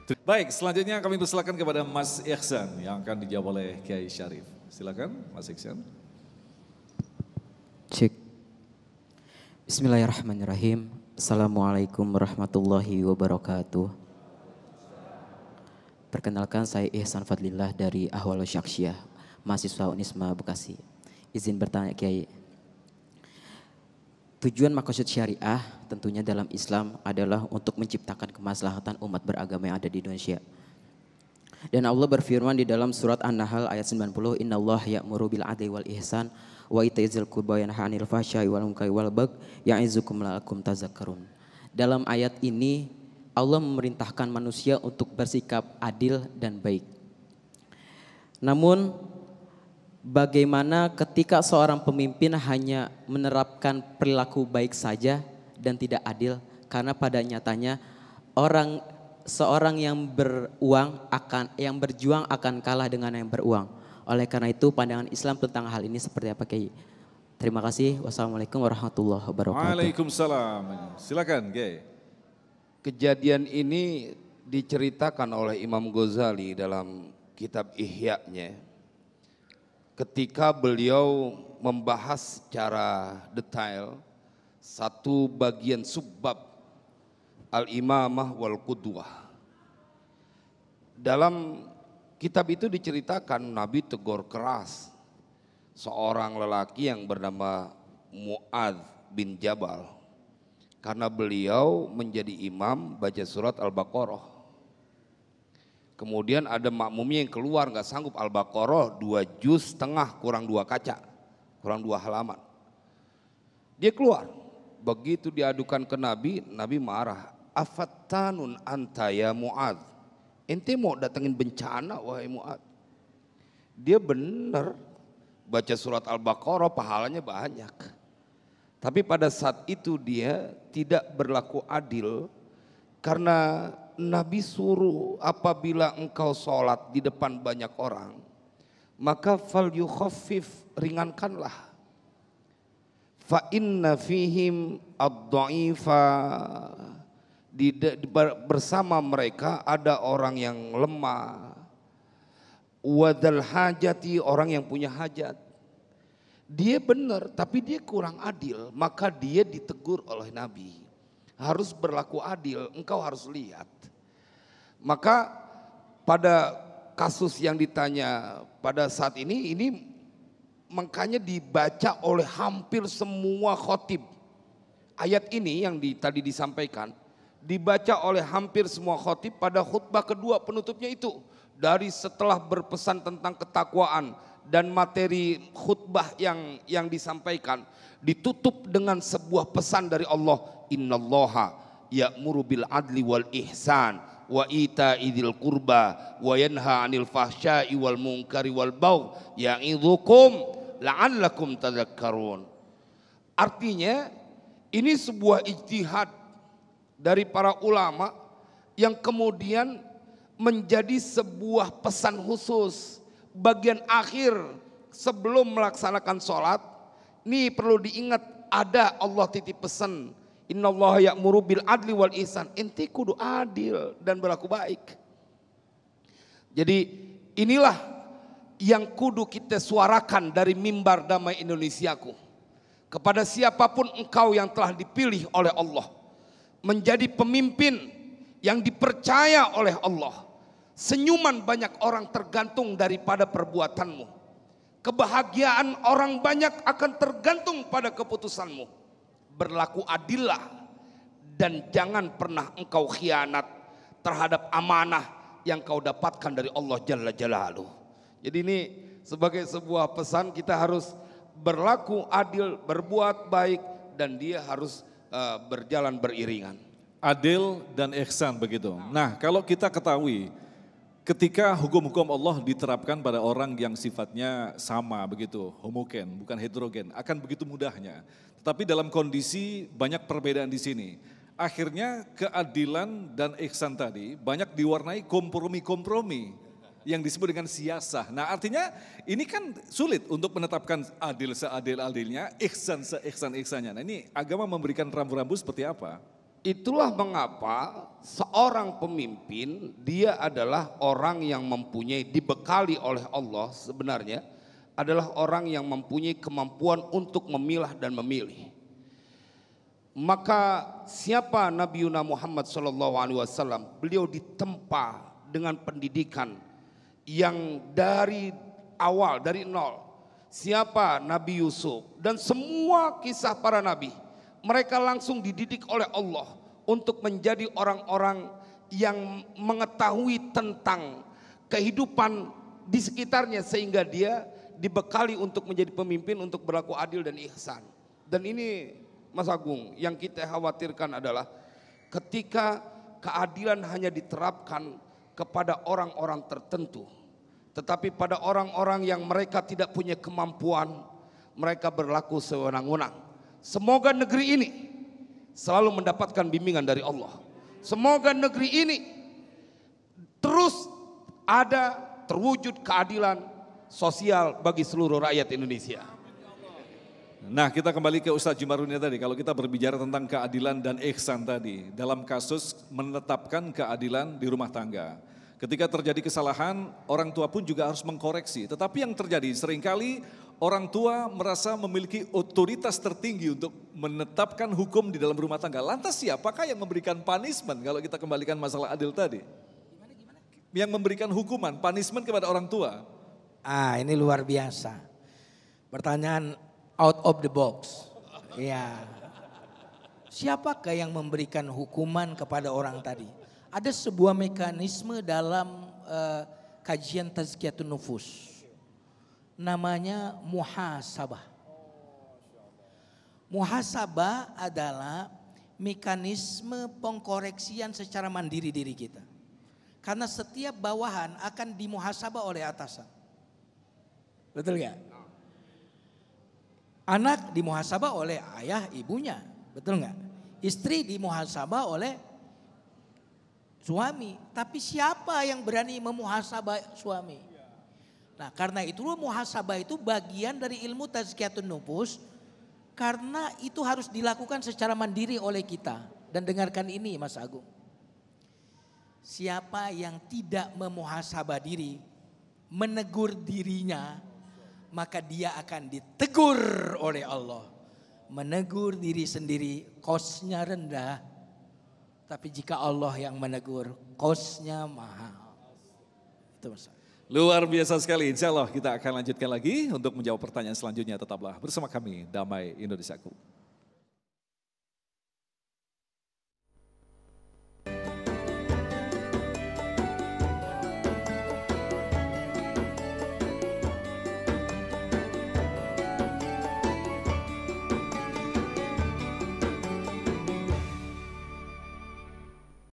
Baik, selanjutnya kami persilakan kepada Mas Ihsan yang akan dijawab oleh Kiai Syarif. Silakan Mas Ihsan. Cek. Bismillahirrahmanirrahim. Assalamualaikum warahmatullahi wabarakatuh. Perkenalkan saya Ihsan Fadlillah dari Ahwalus Syaksyah, mahasiswa Unisma Bekasi. Izin bertanya Kiai. Tujuan maksud syariah tentunya dalam Islam adalah untuk menciptakan kemaslahatan umat beragama yang ada di Indonesia. Dan Allah berfirman di dalam surat An-Nahl ayat 90, Innallaha ya'muru bil adli wal ihsan wa itaizil qurba wa yanha 'anil fahsya'i wal munkari wal baghi ya'izukum la'allakum tadhakkarun. Dalam ayat ini Allah memerintahkan manusia untuk bersikap adil dan baik. Namun bagaimana ketika seorang pemimpin hanya menerapkan perilaku baik saja dan tidak adil, karena pada nyatanya seorang yang berjuang akan kalah dengan yang beruang. Oleh karena itu pandangan Islam tentang hal ini seperti apa Kiai? Terima kasih. Wassalamualaikum warahmatullahi wabarakatuh. Waalaikumsalam. Silakan Kiai. Kejadian ini diceritakan oleh Imam Ghazali dalam kitab Ihya-nya. Ketika beliau membahas secara detail satu bagian subbab al-imamah wal qudwah. Dalam kitab itu diceritakan Nabi tegur keras seorang lelaki yang bernama Mu'adz bin Jabal karena beliau menjadi imam baca surat Al-Baqarah. Kemudian ada makmumnya yang keluar nggak sanggup Al-Baqarah 2 juz setengah kurang 2 kaca, kurang 2 halaman. Dia keluar, begitu diadukan ke Nabi, Nabi marah. Afattanun anta ya Mu'adz, ente mau datengin bencana wahai Mu'adz. Dia benar baca surat Al-Baqarah pahalanya banyak. Tapi pada saat itu dia tidak berlaku adil karena Nabi suruh apabila engkau sholat di depan banyak orang, maka fal yukhaffif, ringankanlah. Fa inna fihim ad-dha'ifa, bersama mereka ada orang yang lemah. Wadal hajati, orang yang punya hajat. Dia benar tapi dia kurang adil, maka dia ditegur oleh Nabi. Harus berlaku adil, engkau harus lihat. Maka pada kasus yang ditanya pada saat ini makanya dibaca oleh hampir semua khotib. Ayat ini yang tadi disampaikan dibaca oleh hampir semua khotib pada khutbah kedua penutupnya itu. Dari setelah berpesan tentang ketakwaan dan materi khutbah yang disampaikan ditutup dengan sebuah pesan dari Allah. Innallaha ya'muru bil adli wal ihsan wa ita'idil qurba wa yanha 'anil fahsya'i wal munkari wal baghi ya'idzukum la'allakum tadhakkarun. Artinya ini sebuah ijtihad dari para ulama yang kemudian menjadi sebuah pesan khusus. Bagian akhir sebelum melaksanakan sholat, ini perlu diingat ada Allah titip pesan. Innallaha ya'muru bil adli wal ihsan. Ente kudu adil dan berlaku baik. Jadi inilah yang kudu kita suarakan dari mimbar Damai Indonesiaku. Kepada siapapun engkau yang telah dipilih oleh Allah. Menjadi pemimpin yang dipercaya oleh Allah. Senyuman banyak orang tergantung daripada perbuatanmu. Kebahagiaan orang banyak akan tergantung pada keputusanmu. Berlaku adillah dan jangan pernah engkau khianat terhadap amanah yang kau dapatkan dari Allah Jalla Jalaluh. Jadi ini sebagai sebuah pesan kita harus berlaku adil, berbuat baik dan dia harus berjalan beriringan. Adil dan ihsan begitu. Nah, kalau kita ketahui ketika hukum-hukum Allah diterapkan pada orang yang sifatnya sama begitu, homogen, bukan heterogen, akan begitu mudahnya. Tetapi dalam kondisi banyak perbedaan di sini. Akhirnya keadilan dan ihsan tadi banyak diwarnai kompromi-kompromi yang disebut dengan siyasah. Nah, artinya ini kan sulit untuk menetapkan adil seadil-adilnya, ihsan se-ihsan-ihsannya. Nah, ini agama memberikan rambu-rambu seperti apa? Itulah mengapa seorang pemimpin dia adalah orang yang mempunyai, dibekali oleh Allah sebenarnya adalah orang yang mempunyai kemampuan untuk memilah dan memilih. Maka siapa Nabi Muhammad SAW, beliau ditempa dengan pendidikan yang dari awal, dari nol. Siapa Nabi Yusuf dan semua kisah para nabi, mereka langsung dididik oleh Allah untuk menjadi orang-orang yang mengetahui tentang kehidupan di sekitarnya sehingga dia dibekali untuk menjadi pemimpin, untuk berlaku adil dan ihsan. Dan ini Mas Agung, yang kita khawatirkan adalah ketika keadilan hanya diterapkan kepada orang-orang tertentu, tetapi pada orang-orang yang mereka tidak punya kemampuan, mereka berlaku sewenang-wenang. Semoga negeri ini selalu mendapatkan bimbingan dari Allah. Semoga negeri ini terus ada terwujud keadilan sosial bagi seluruh rakyat Indonesia. Nah, kita kembali ke Ustadz Jumarunia tadi. Kalau kita berbicara tentang keadilan dan ihsan tadi, dalam kasus menetapkan keadilan di rumah tangga. Ketika terjadi kesalahan, orang tua pun juga harus mengkoreksi. Tetapi yang terjadi seringkali orang tua merasa memiliki otoritas tertinggi untuk menetapkan hukum di dalam rumah tangga. Lantas siapakah yang memberikan punishment kalau kita kembalikan masalah adil tadi? Yang memberikan hukuman, punishment kepada orang tua. Ini luar biasa. Pertanyaan out of the box. Ya. Siapakah yang memberikan hukuman kepada orang tadi? Ada sebuah mekanisme dalam kajian tazkiyatun nufus. Namanya muhasabah. Muhasabah adalah mekanisme pengkoreksian secara mandiri diri kita. Karena setiap bawahan akan dimuhasabah oleh atasan. Betul gak? Anak dimuhasabah oleh ayah ibunya. Betul gak? Istri dimuhasabah oleh suami. Tapi siapa yang berani memuhasabah suami? Nah, karena itulah muhasabah itu bagian dari ilmu tazkiyatun nufus, karena itu harus dilakukan secara mandiri oleh kita. Dan dengarkan ini Mas Agung. Siapa yang tidak memuhasabah diri, menegur dirinya, maka dia akan ditegur oleh Allah. Menegur diri sendiri kosnya rendah, tapi jika Allah yang menegur kosnya mahal. Itu Mas. Luar biasa sekali. Insya Allah kita akan lanjutkan lagi untuk menjawab pertanyaan selanjutnya. Tetaplah bersama kami, Damai Indonesiaku.